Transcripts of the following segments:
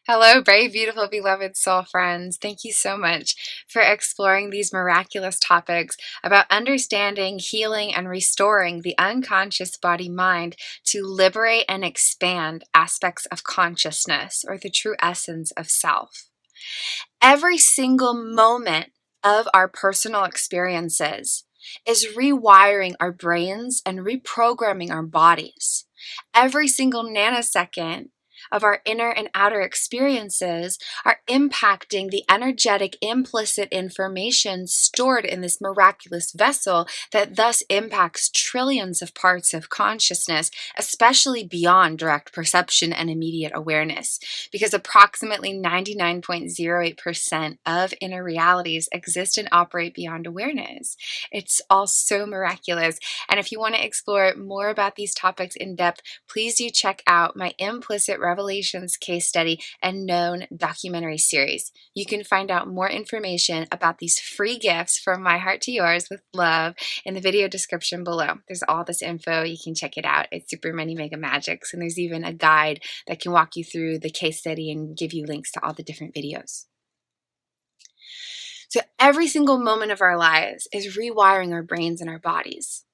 Hello, brave, beautiful, beloved soul friends. Thank you so much for exploring these miraculous topics about understanding, healing, and restoring the unconscious body-mind to liberate and expand aspects of consciousness or the true essence of self. Every single moment of our personal experiences is rewiring our brains and reprogramming our bodies. Every single nanosecond of our inner and outer experiences are impacting the energetic implicit information stored in this miraculous vessel that thus impacts trillions of parts of consciousness, especially beyond direct perception and immediate awareness, because approximately 99.08% of inner realities exist and operate beyond awareness. It's all so miraculous. And if you want to explore more about these topics in depth, please do check out my Implicit Revelations case study and known documentary series. You can find out more information about these free gifts from my heart to yours with love in the video description below. There's all this info. You can check it out. It's super many mega magics, and there's even a guide that can walk you through the case study and give you links to all the different videos. So every single moment of our lives is rewiring our brains and our bodies.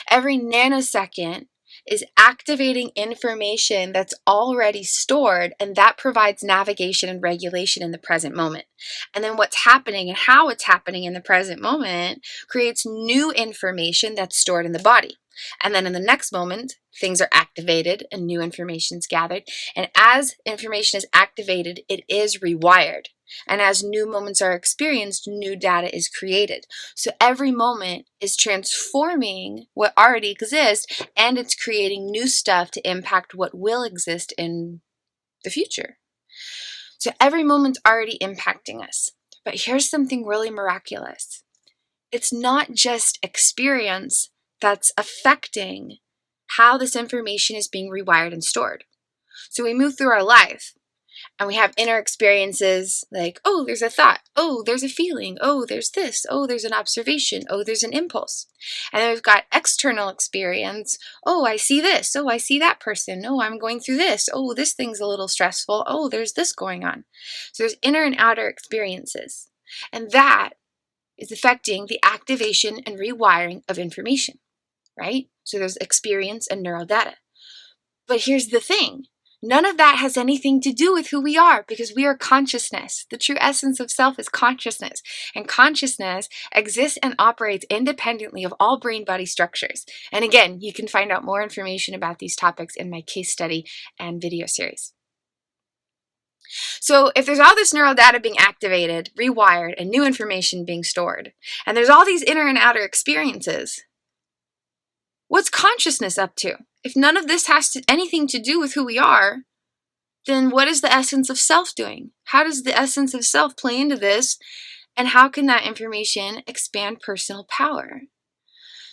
Every nanosecond is activating information that's already stored, and that provides navigation and regulation in the present moment. And then what's happening and how it's happening in the present moment creates new information that's stored in the body. And then in the next moment, things are activated and new information is gathered. And as information is activated, it is rewired. And as new moments are experienced, new data is created. So every moment is transforming what already exists, and it's creating new stuff to impact what will exist in the future. So every moment's already impacting us. But here's something really miraculous. It's not just experience that's affecting how this information is being rewired and stored. So we move through our life and we have inner experiences like, oh, there's a thought. Oh, there's a feeling. Oh, there's this. Oh, there's an observation. Oh, there's an impulse. And then we've got external experience. Oh, I see this. Oh, I see that person. Oh, I'm going through this. Oh, this thing's a little stressful. Oh, there's this going on. So there's inner and outer experiences. And that is affecting the activation and rewiring of information, right? So there's experience and neural data. But here's the thing. None of that has anything to do with who we are, because we are consciousness. The true essence of self is consciousness. And consciousness exists and operates independently of all brain-body structures. And again, you can find out more information about these topics in my case study and video series. So if there's all this neural data being activated, rewired, and new information being stored, and there's all these inner and outer experiences, what's consciousness up to? If none of this has anything to do with who we are, then what is the essence of self doing? How does the essence of self play into this? And how can that information expand personal power?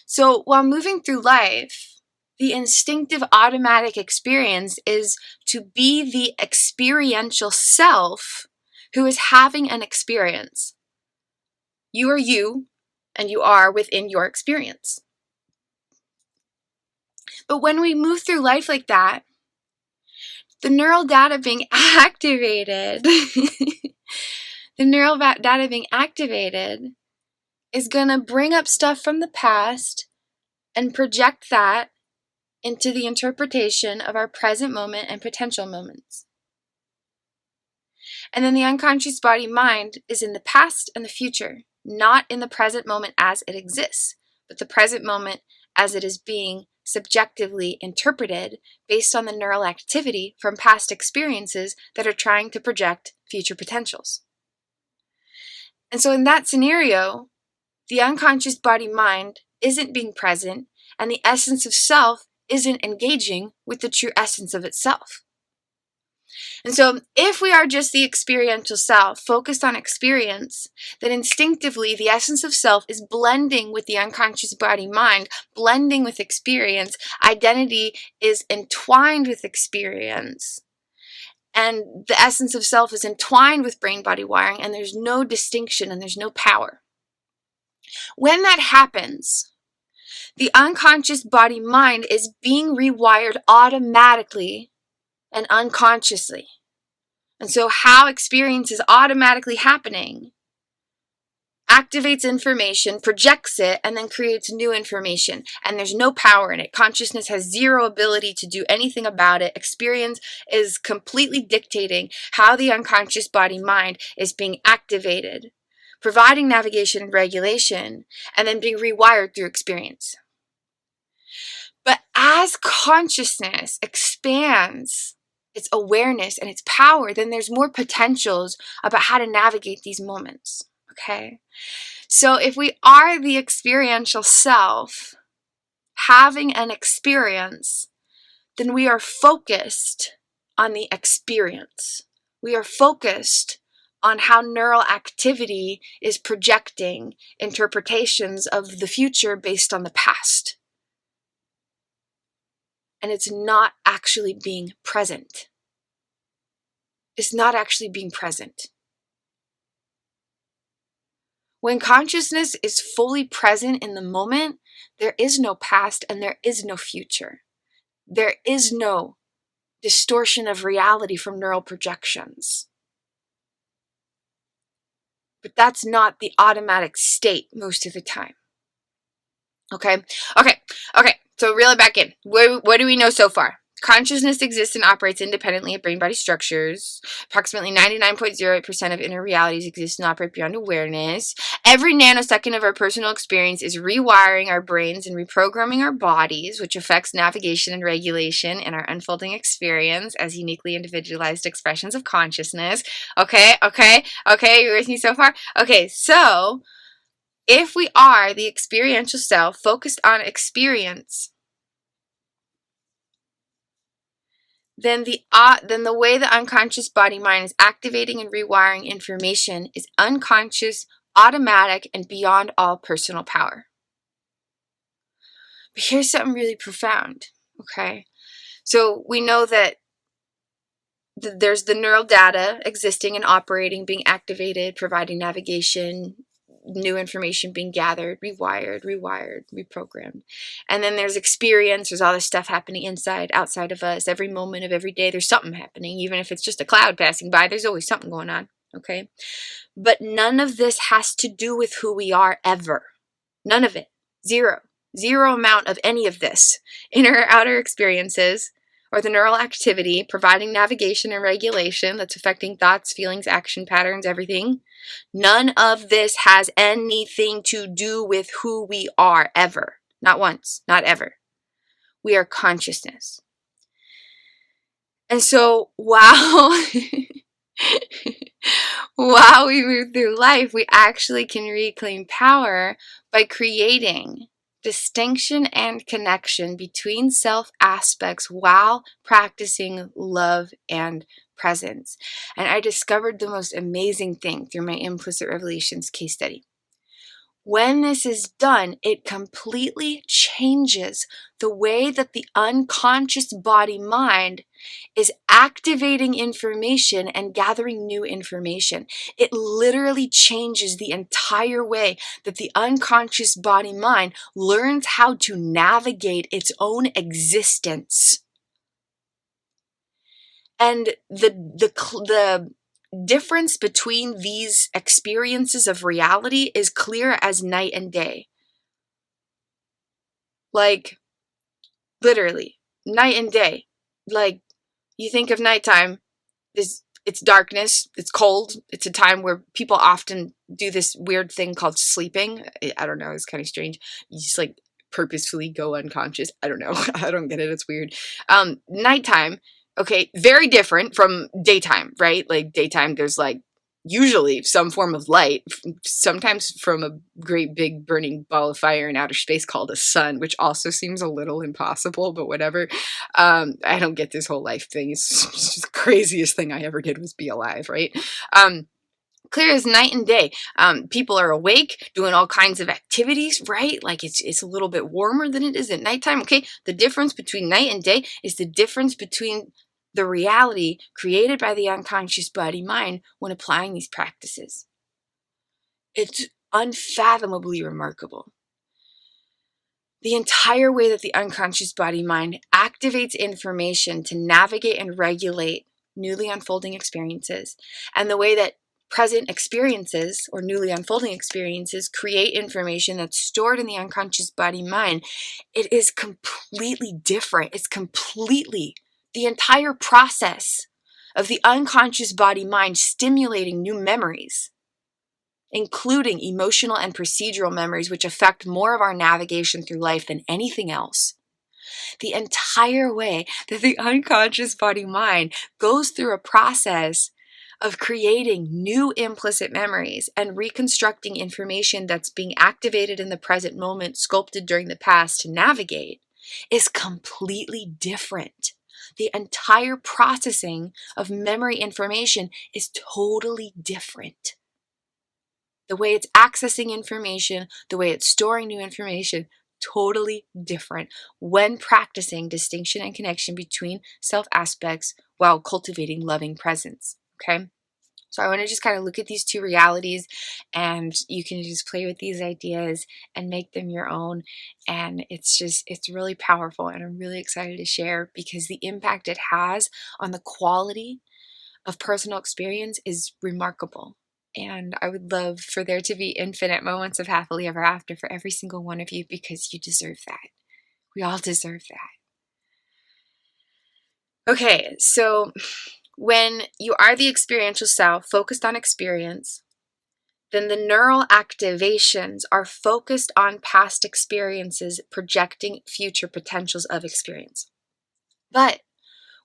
So while moving through life, the instinctive automatic experience is to be the experiential self who is having an experience. You are you, and you are within your experience. But when we move through life like that, the neural data being activated, is going to bring up stuff from the past and project that into the interpretation of our present moment and potential moments. And then the unconscious body-mind is in the past and the future, not in the present moment as it exists, but the present moment as it is being subjectively interpreted based on the neural activity from past experiences that are trying to project future potentials. And so in that scenario, the unconscious body-mind isn't being present, and the essence of self isn't engaging with the true essence of itself. And so if we are just the experiential self, focused on experience, then instinctively the essence of self is blending with the unconscious body-mind, blending with experience. Identity is entwined with experience. And the essence of self is entwined with brain-body wiring, and there's no distinction and there's no power. When that happens, the unconscious body-mind is being rewired automatically and unconsciously. And so how experience is automatically happening activates information, projects it, and then creates new information. And there's no power in it. Consciousness has zero ability to do anything about it. Experience is completely dictating how the unconscious body-mind is being activated, providing navigation and regulation, and then being rewired through experience. But as consciousness expands its awareness and its power, then there's more potentials about how to navigate these moments. Okay? So if we are the experiential self, having an experience, then we are focused on the experience. We are focused on how neural activity is projecting interpretations of the future based on the past. And it's not actually being present. It's not actually being present. When consciousness is fully present in the moment, there is no past and there is no future. There is no distortion of reality from neural projections. But that's not the automatic state most of the time. Okay. So reel it back in. What do we know so far? Consciousness exists and operates independently of brain-body structures. Approximately 99.08% of inner realities exist and operate beyond awareness. Every nanosecond of our personal experience is rewiring our brains and reprogramming our bodies, which affects navigation and regulation in our unfolding experience as uniquely individualized expressions of consciousness. Okay, you with me so far? Okay, so if we are the experiential self focused on experience, then the way the unconscious body-mind is activating and rewiring information is unconscious, automatic, and beyond all personal power. But here's something really profound, okay? So we know that there's the neural data existing and operating, being activated, providing navigation, new information being gathered, rewired, reprogrammed. And then there's experience, there's all this stuff happening inside, outside of us. Every moment of every day, there's something happening. Even if it's just a cloud passing by, there's always something going on, okay? But none of this has to do with who we are ever. None of it. Zero amount of any of this. Inner or outer experiences, or the neural activity, providing navigation and regulation that's affecting thoughts, feelings, action patterns, everything. None of this has anything to do with who we are ever. Not once, not ever. We are consciousness. And so while we move through life, we actually can reclaim power by creating distinction and connection between self aspects while practicing love and presence. And I discovered the most amazing thing through my Implicit Revelations case study. When this is done, it completely changes the way that the unconscious body-mind is activating information and gathering new information. It literally changes the entire way that the unconscious body-mind learns how to navigate its own existence. And the difference between these experiences of reality is clear as night and day. Like, literally, night and day. Like, you think of nighttime, it's darkness, it's cold, it's a time where people often do this weird thing called sleeping. I don't know, it's kind of strange. You just like purposefully go unconscious. I don't know. I don't get it. It's weird. Nighttime, okay, very different from daytime, right? Like daytime, there's like usually some form of light, sometimes from a great big burning ball of fire in outer space called a sun, which also seems a little impossible, but whatever. I don't get this whole life thing. It's just the craziest thing I ever did was be alive, right? Clear as night and day. People are awake, doing all kinds of activities, right? Like it's a little bit warmer than it is at nighttime. Okay, the difference between night and day is the difference between the reality created by the unconscious body-mind when applying these practices. It's unfathomably remarkable. The entire way that the unconscious body-mind activates information to navigate and regulate newly unfolding experiences, and the way that present experiences or newly unfolding experiences create information that's stored in the unconscious body mind, it is completely different. It's completely the entire process of the unconscious body mind stimulating new memories, including emotional and procedural memories, which affect more of our navigation through life than anything else. The entire way that the unconscious body mind goes through a process of creating new implicit memories and reconstructing information that's being activated in the present moment, sculpted during the past to navigate, is completely different. The entire processing of memory information is totally different. The way it's accessing information, the way it's storing new information, totally different when practicing distinction and connection between self aspects while cultivating loving presence. Okay? So I want to just kind of look at these two realities, and you can just play with these ideas and make them your own. And it's really powerful, and I'm really excited to share because the impact it has on the quality of personal experience is remarkable. And I would love for there to be infinite moments of happily ever after for every single one of you, because you deserve that. We all deserve that. Okay, so when you are the experiential self focused on experience, then the neural activations are focused on past experiences, projecting future potentials of experience. But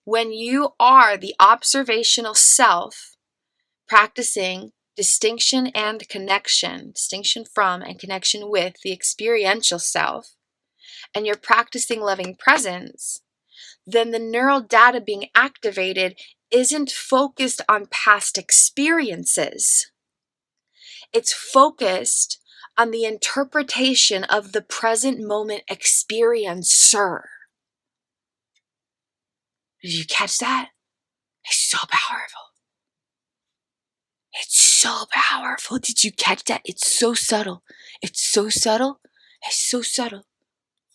when you are the observational self, practicing distinction and connection, distinction from and connection with the experiential self, and you're practicing loving presence, then the neural data being activated isn't focused on past experiences. It's focused on the interpretation of the present moment experiencer. Did you catch that? It's so powerful. It's so powerful. Did you catch that? It's so subtle. It's so subtle. It's so subtle.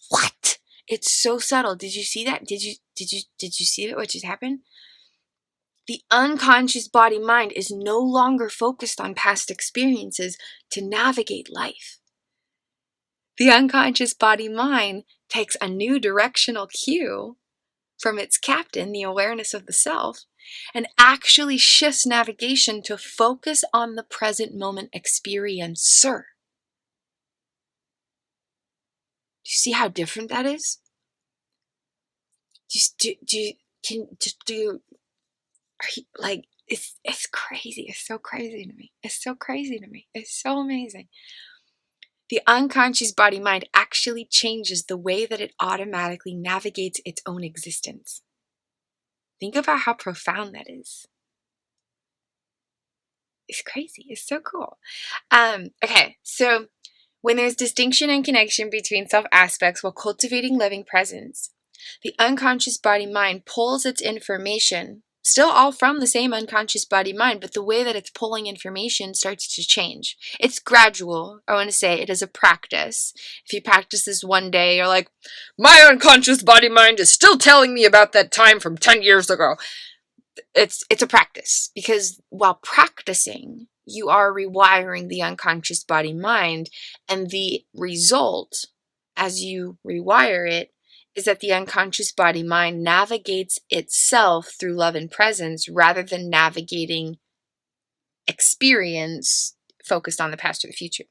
What? It's so subtle. Did you see that? Did you see that? What just happened? The unconscious body mind is no longer focused on past experiences to navigate life. The unconscious body mind takes a new directional cue from its captain, the awareness of the self, and actually shifts navigation to focus on the present moment experiencer. Do you see how different that is? It's crazy. It's so crazy to me. It's so crazy to me. It's so amazing. The unconscious body mind actually changes the way that it automatically navigates its own existence. Think about how profound that is. It's crazy. It's so cool. Okay, so when there's distinction and connection between self aspects while cultivating loving presence, the unconscious body mind pulls its information, still all from the same unconscious body mind, but the way that it's pulling information starts to change. It's gradual. I want to say it is a practice. If you practice this one day, you're like, my unconscious body mind is still telling me about that time from 10 years ago. It's a practice, because while practicing, you are rewiring the unconscious body mind, and the result as you rewire it is that the unconscious body mind navigates itself through love and presence rather than navigating experience focused on the past or the future.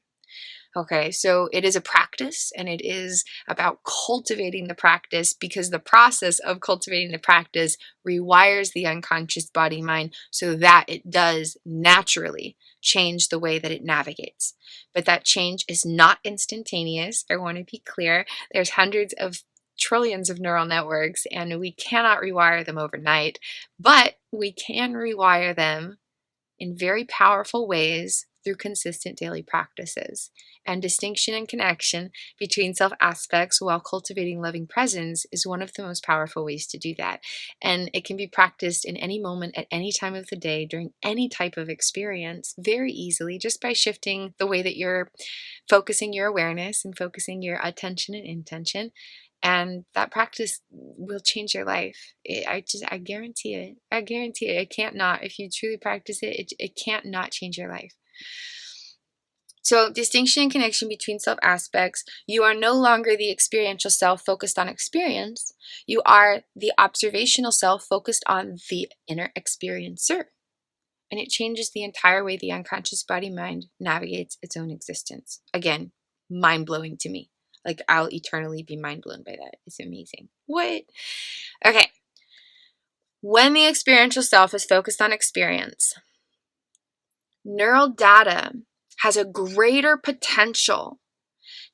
Okay, so it is a practice, and it is about cultivating the practice, because the process of cultivating the practice rewires the unconscious body mind so that it does naturally change the way that it navigates. But that change is not instantaneous. I want to be clear. There's hundreds of trillions of neural networks, and we cannot rewire them overnight, but we can rewire them in very powerful ways through consistent daily practices. And distinction and connection between self aspects while cultivating loving presence is one of the most powerful ways to do that. And it can be practiced in any moment, at any time of the day, during any type of experience, very easily, just by shifting the way that you're focusing your awareness and focusing your attention and intention. And that practice will change your life. I guarantee it. I guarantee it. It can't not. If you truly practice it, it can't not change your life. So, distinction and connection between self aspects. You are no longer the experiential self focused on experience. You are the observational self focused on the inner experiencer. And it changes the entire way the unconscious body-mind navigates its own existence. Again, mind-blowing to me. Like, I'll eternally be mind-blown by that. It's amazing. What? Okay. When the experiential self is focused on experience, neural data has a greater potential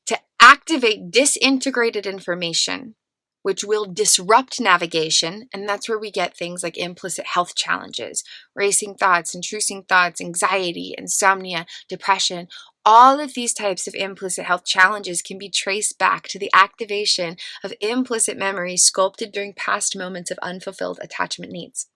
to activate disintegrated information, which will disrupt navigation. And that's where we get things like implicit health challenges, racing thoughts, intruding thoughts, anxiety, insomnia, depression. All of these types of implicit health challenges can be traced back to the activation of implicit memories sculpted during past moments of unfulfilled attachment needs.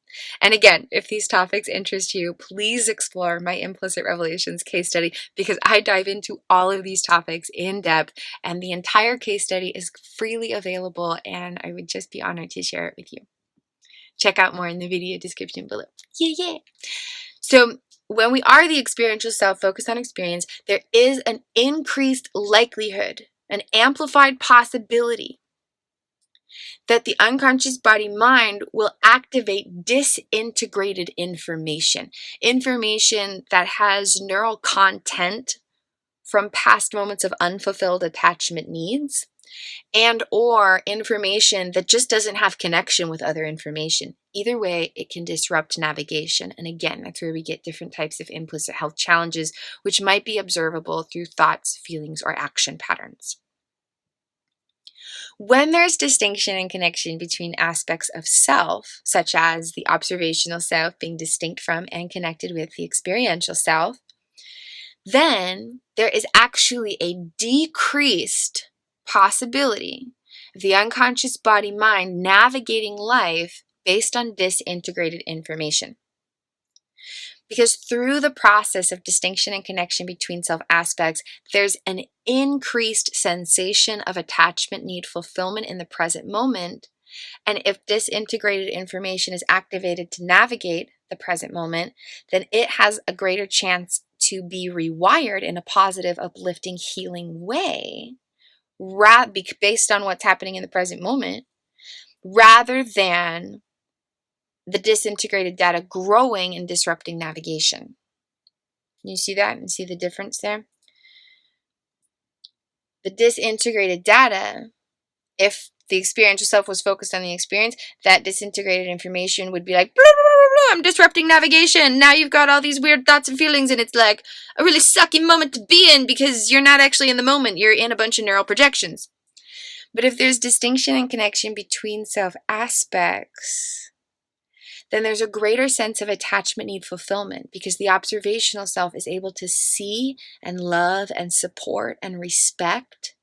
And again, if these topics interest you, please explore my Implicit Revelations case study, because I dive into all of these topics in depth, and the entire case study is freely available, and I would just be honored to share it with you. Check out more in the video description below. Yeah. So when we are the experiential self focused on experience, there is an increased likelihood, an amplified possibility that the unconscious body-mind will activate disintegrated information that has neural content from past moments of unfulfilled attachment needs, and or information that just doesn't have connection with other information. Either way, it can disrupt navigation. And again, that's where we get different types of implicit health challenges, which might be observable through thoughts, feelings, or action patterns. When there's distinction and connection between aspects of self, such as the observational self being distinct from and connected with the experiential self, then there is actually a decreased possibility of the unconscious body-mind navigating life based on disintegrated information. Because through the process of distinction and connection between self aspects, there's an increased sensation of attachment need fulfillment in the present moment. And if disintegrated information is activated to navigate the present moment, then it has a greater chance to be rewired in a positive, uplifting, healing way, based on what's happening in the present moment, rather than the disintegrated data growing and disrupting navigation. You see that? You see the difference there? The disintegrated data, if the experiential self was focused on the experience, that disintegrated information would be like, blah, blah, blah, blah, I'm disrupting navigation. Now you've got all these weird thoughts and feelings, and it's like a really sucky moment to be in because you're not actually in the moment. You're in a bunch of neural projections. But if there's distinction and connection between self aspects, then there's a greater sense of attachment need fulfillment, because the observational self is able to see and love and support and respect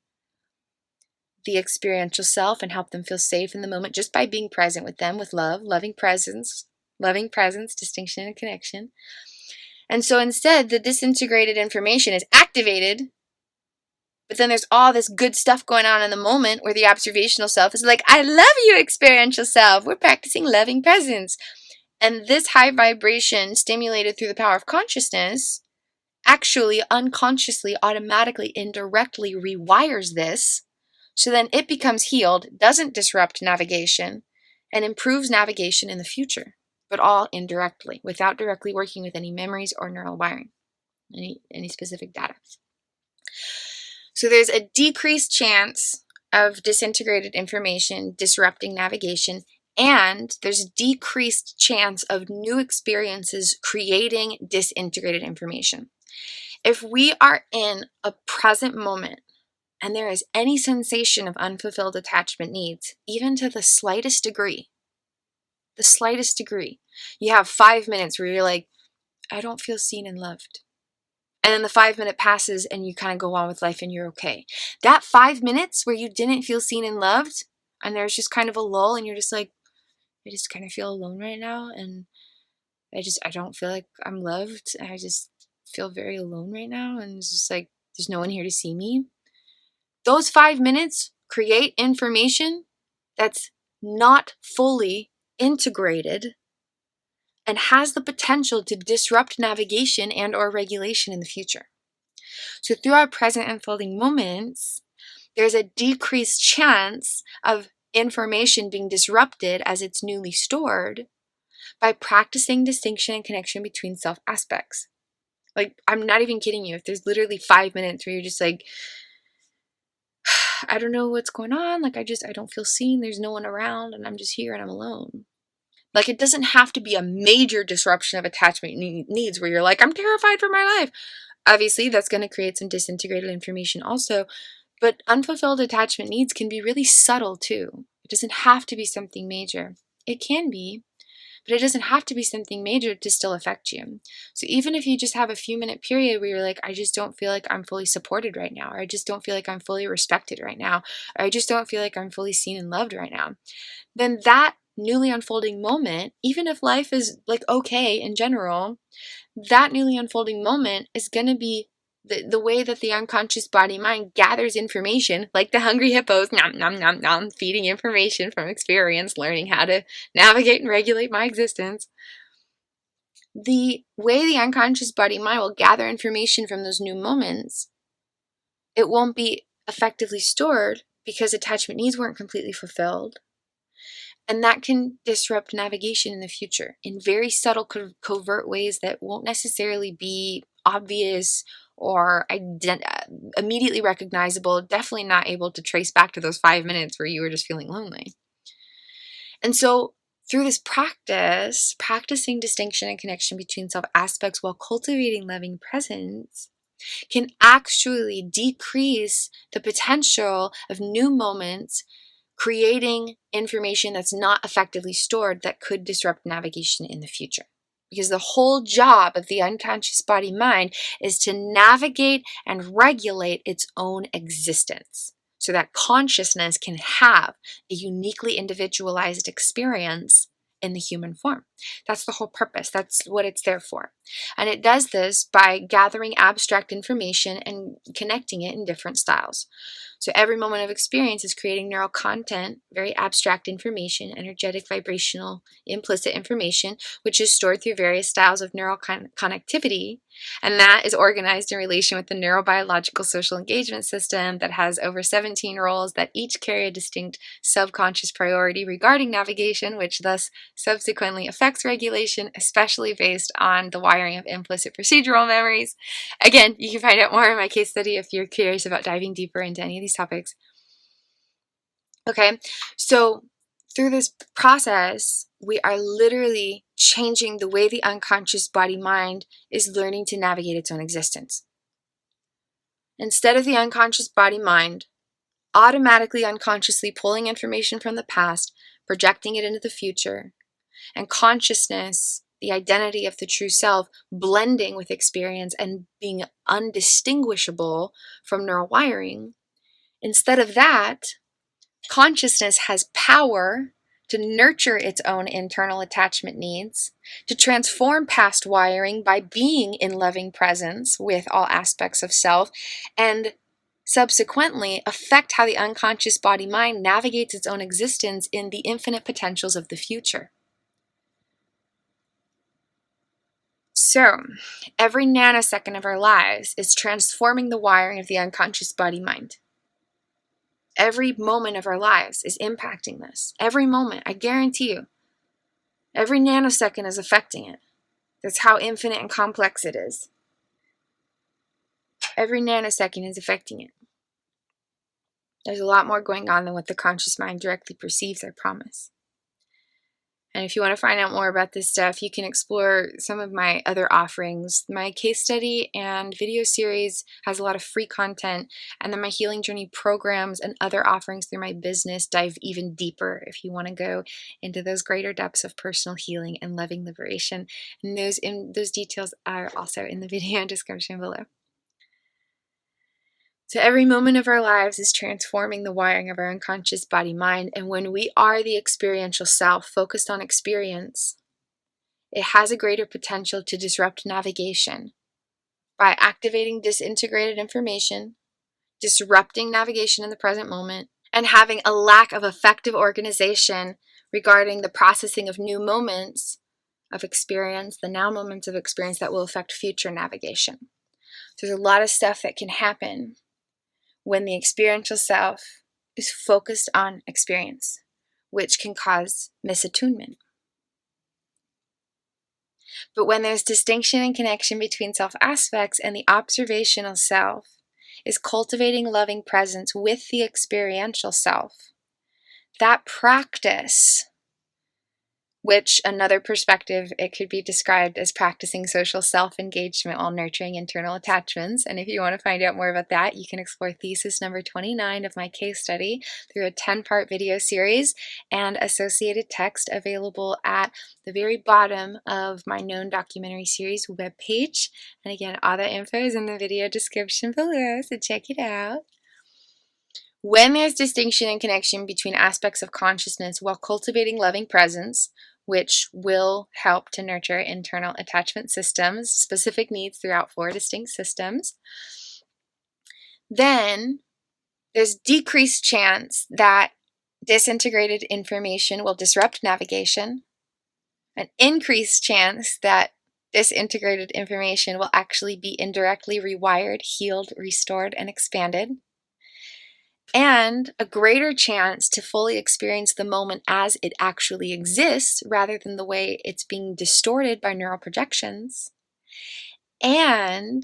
the experiential self and help them feel safe in the moment just by being present with them with love, loving presence, distinction and connection. And so instead, the disintegrated information is activated, but then there's all this good stuff going on in the moment where the observational self is like, I love you, experiential self. We're practicing loving presence. And this high vibration stimulated through the power of consciousness actually unconsciously, automatically, indirectly rewires this. So then it becomes healed, doesn't disrupt navigation, and improves navigation in the future, but all indirectly, without directly working with any memories or neural wiring, any specific data. So there's a decreased chance of disintegrated information disrupting navigation, and there's a decreased chance of new experiences creating disintegrated information. If we are in a present moment and there is any sensation of unfulfilled attachment needs, even to the slightest degree, you have 5 minutes where you're like, I don't feel seen and loved. And then the 5 minute passes and you kind of go on with life and you're okay. That 5 minutes where you didn't feel seen and loved, and there's just kind of a lull and you're just like, I just kind of feel alone right now, and I don't feel like I'm loved. I just feel very alone right now, and it's just like there's no one here to see me. Those 5 minutes create information that's not fully integrated and has the potential to disrupt navigation and or regulation in the future. So through our present unfolding moments, there's a decreased chance of information being disrupted as it's newly stored by practicing distinction and connection between self aspects. Like, I'm not even kidding you. If there's literally 5 minutes where you're just like, I don't know what's going on. Like, I don't feel seen. There's no one around and I'm just here and I'm alone. Like, it doesn't have to be a major disruption of attachment needs where you're like, I'm terrified for my life. Obviously, that's going to create some disintegrated information also. But unfulfilled attachment needs can be really subtle too. It doesn't have to be something major. It can be, but it doesn't have to be something major to still affect you. So even if you just have a few-minute period where you're like, I just don't feel like I'm fully supported right now, or I just don't feel like I'm fully respected right now, or I just don't feel like I'm fully seen and loved right now, then that newly unfolding moment, even if life is like okay in general, that newly unfolding moment is going to be the way that the unconscious body mind gathers information, like the hungry hippos, nom, nom, nom, nom, feeding information from experience, learning how to navigate and regulate my existence. The way the unconscious body mind will gather information from those new moments, it won't be effectively stored because attachment needs weren't completely fulfilled. And that can disrupt navigation in the future in very subtle, covert ways that won't necessarily be obvious or immediately recognizable, definitely not able to trace back to those 5 minutes where you were just feeling lonely. And so through this practice, practicing distinction and connection between self aspects while cultivating loving presence can actually decrease the potential of new moments creating information that's not effectively stored that could disrupt navigation in the future. Because the whole job of the unconscious body mind is to navigate and regulate its own existence so that consciousness can have a uniquely individualized experience in the human form. That's the whole purpose. That's what it's there for. And it does this by gathering abstract information and connecting it in different styles. So every moment of experience is creating neural content, very abstract information, energetic, vibrational, implicit information, which is stored through various styles of neural connectivity. And that is organized in relation with the neurobiological social engagement system that has over 17 roles that each carry a distinct subconscious priority regarding navigation, which thus subsequently affects regulation, especially based on the wiring of implicit procedural memories. Again, you can find out more in my case study if you're curious about diving deeper into any of these topics. Okay, so through this process, we are literally changing the way the unconscious body mind is learning to navigate its own existence. Instead of the unconscious body mind automatically unconsciously pulling information from the past, projecting it into the future, and consciousness, the identity of the true self, blending with experience and being undistinguishable from neural wiring. Instead of that, consciousness has power to nurture its own internal attachment needs, to transform past wiring by being in loving presence with all aspects of self, and subsequently affect how the unconscious body mind navigates its own existence in the infinite potentials of the future. So, every nanosecond of our lives is transforming the wiring of the unconscious body mind. Every moment of our lives is impacting this. Every moment, I guarantee you. Every nanosecond is affecting it. That's how infinite and complex it is. Every nanosecond is affecting it. There's a lot more going on than what the conscious mind directly perceives, I promise. And if you want to find out more about this stuff, you can explore some of my other offerings. My case study and video series has a lot of free content, and then my healing journey programs and other offerings through my business dive even deeper if you want to go into those greater depths of personal healing and loving liberation. And those details are also in the video description below. So every moment of our lives is transforming the wiring of our unconscious body mind. And when we are the experiential self focused on experience, it has a greater potential to disrupt navigation by activating disintegrated information, disrupting navigation in the present moment, and having a lack of effective organization regarding the processing of new moments of experience, the now moments of experience that will affect future navigation. There's a lot of stuff that can happen when the experiential self is focused on experience, which can cause misattunement. But when there's distinction and connection between self aspects and the observational self is cultivating loving presence with the experiential self, that practice, which another perspective, it could be described as practicing social self-engagement while nurturing internal attachments. And if you want to find out more about that, you can explore thesis number 29 of my case study through a 10-part video series and associated text available at the very bottom of my known documentary series webpage. And again, all that info is in the video description below, so check it out. When there's distinction and connection between aspects of consciousness while cultivating loving presence, which will help to nurture internal attachment systems, specific needs throughout 4 distinct systems, then there's decreased chance that disintegrated information will disrupt navigation, an increased chance that disintegrated information will actually be indirectly rewired, healed, restored, and expanded, and a greater chance to fully experience the moment as it actually exists rather than the way it's being distorted by neural projections. And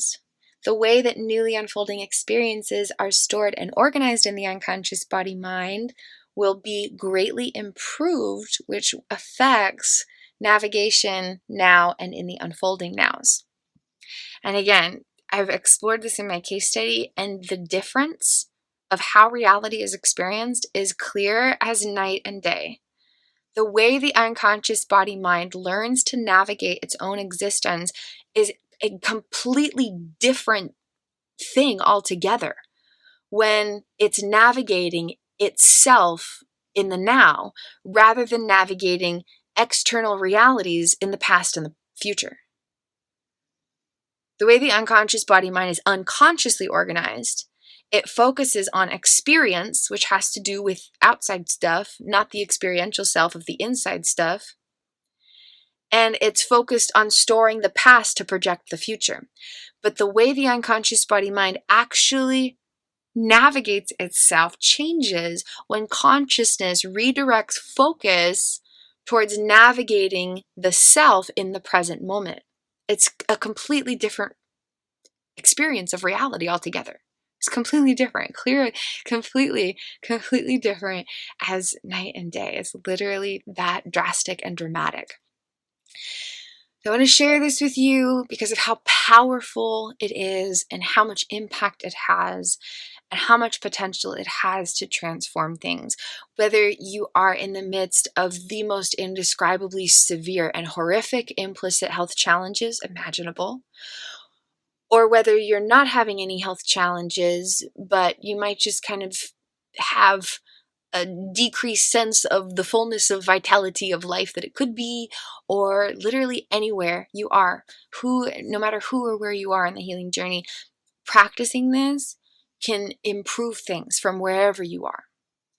the way that newly unfolding experiences are stored and organized in the unconscious body-mind will be greatly improved, which affects navigation now and in the unfolding nows. And again, I've explored this in my case study, and the difference of how reality is experienced is clear as night and day. The way the unconscious body-mind learns to navigate its own existence is a completely different thing altogether when it's navigating itself in the now rather than navigating external realities in the past and the future. The way the unconscious body-mind is unconsciously organized, it focuses on experience, which has to do with outside stuff, not the experiential self of the inside stuff. And it's focused on storing the past to project the future. But the way the unconscious body-mind actually navigates itself changes when consciousness redirects focus towards navigating the self in the present moment. It's a completely different experience of reality altogether. It's completely different, clearly, completely different as night and day. It's literally that drastic and dramatic. So I want to share this with you because of how powerful it is and how much impact it has and how much potential it has to transform things. Whether you are in the midst of the most indescribably severe and horrific implicit health challenges imaginable, or whether you're not having any health challenges, but you might just kind of have a decreased sense of the fullness of vitality of life that it could be, or literally anywhere you are, no matter who or where you are in the healing journey, practicing this can improve things from wherever you are.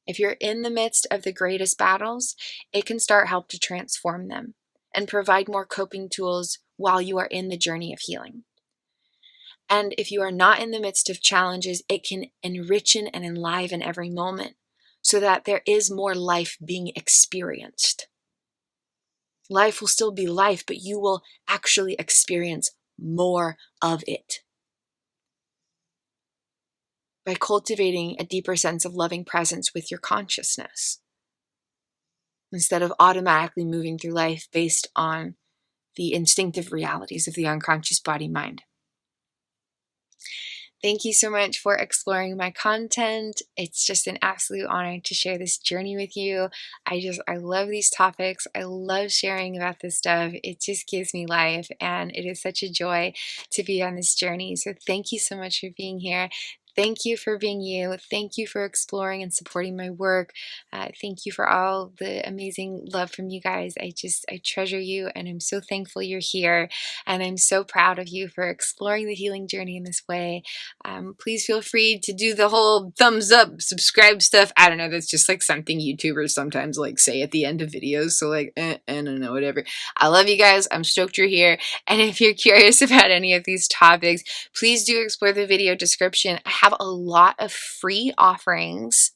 If you're in the midst of the greatest battles, it can help to transform them and provide more coping tools while you are in the journey of healing. And if you are not in the midst of challenges, it can enrichen and enliven every moment so that there is more life being experienced. Life will still be life, but you will actually experience more of it by cultivating a deeper sense of loving presence with your consciousness instead of automatically moving through life based on the instinctive realities of the unconscious body-mind. Thank you so much for exploring my content. It's just an absolute honor to share this journey with you. I love these topics. I love sharing about this stuff. It just gives me life, and it is such a joy to be on this journey. So thank you so much for being here. Thank you for being you. Thank you for exploring and supporting my work. Thank you for all the amazing love from you guys. I treasure you, and I'm so thankful you're here. And I'm so proud of you for exploring the healing journey in this way. Please feel free to do the whole thumbs up, subscribe stuff. I don't know. That's just like something YouTubers sometimes like say at the end of videos. So like, I don't know, whatever. I love you guys. I'm stoked you're here. And if you're curious about any of these topics, please do explore the video description. I have a lot of free offerings.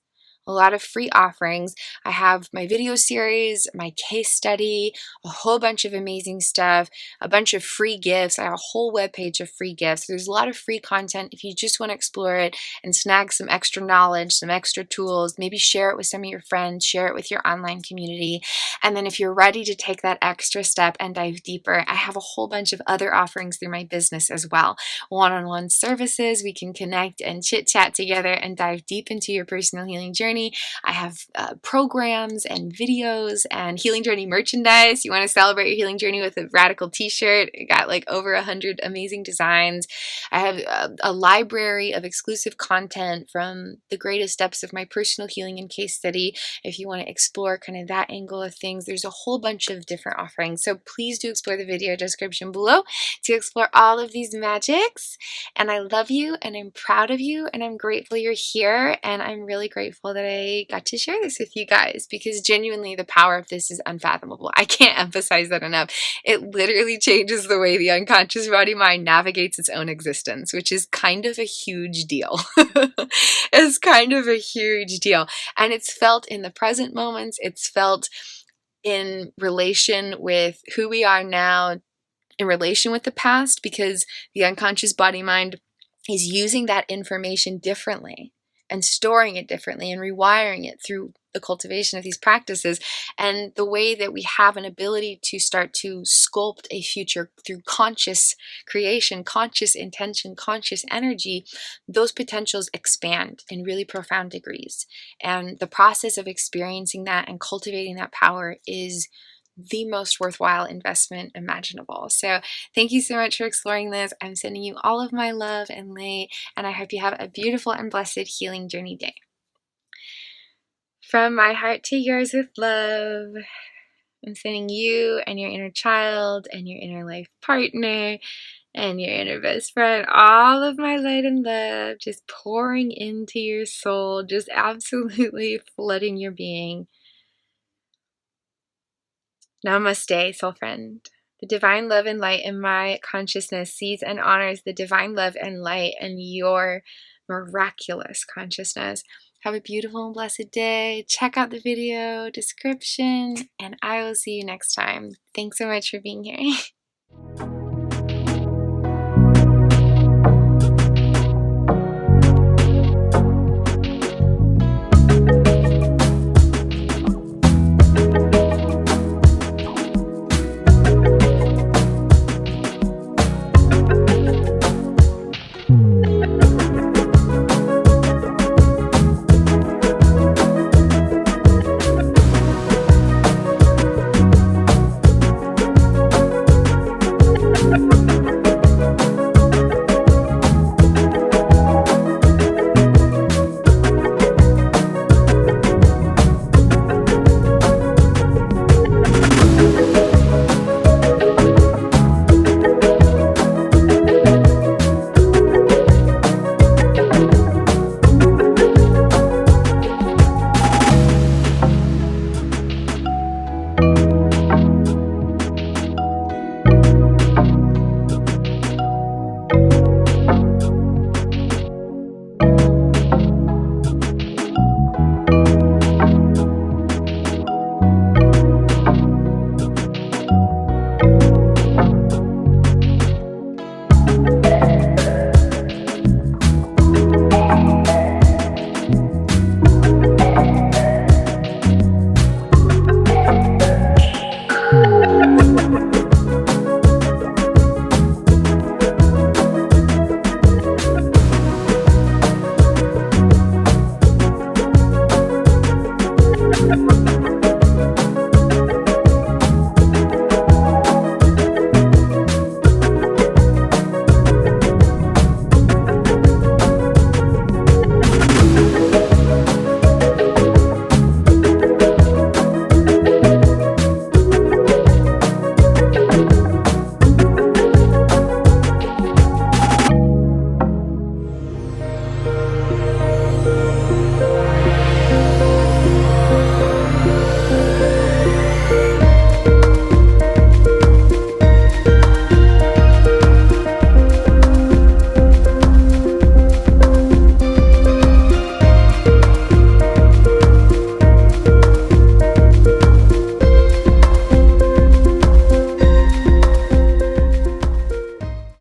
I have my video series, my case study, a whole bunch of amazing stuff, a bunch of free gifts. I have a whole webpage of free gifts. There's a lot of free content if you just want to explore it and snag some extra knowledge, some extra tools, maybe share it with some of your friends, share it with your online community. And then if you're ready to take that extra step and dive deeper, I have a whole bunch of other offerings through my business as well. One-on-one services, we can connect and chit-chat together and dive deep into your personal healing journey. I have programs and videos and healing journey merchandise. You want to celebrate your healing journey with a radical t-shirt. I got like over 100 amazing designs. I have a library of exclusive content from the greatest steps of my personal healing and case study. If you want to explore kind of that angle of things, there's a whole bunch of different offerings. So please do explore the video description below to explore all of these magics. And I love you, and I'm proud of you, and I'm grateful you're here, and I'm really grateful that I got to share this with you guys, because genuinely the power of this is unfathomable. I can't emphasize that enough. It literally changes the way the unconscious body mind navigates its own existence, which is kind of a huge deal. It's kind of a huge deal. And it's felt in the present moments. It's felt in relation with who we are now, in relation with the past, because the unconscious body mind is using that information differently and storing it differently and rewiring it through the cultivation of these practices. And the way that we have an ability to start to sculpt a future through conscious creation, conscious intention, conscious energy, those potentials expand in really profound degrees. And the process of experiencing that and cultivating that power is the most worthwhile investment imaginable. So thank you so much for exploring this. I'm sending you all of my love and light, and I hope you have a beautiful and blessed healing journey day. From my heart to yours with love, I'm sending you and your inner child and your inner life partner and your inner best friend all of my light and love, just pouring into your soul, just absolutely flooding your being. Namaste, soul friend. The divine love and light in my consciousness sees and honors the divine love and light in your miraculous consciousness. Have a beautiful and blessed day. Check out the video description, and I will see you next time. Thanks so much for being here.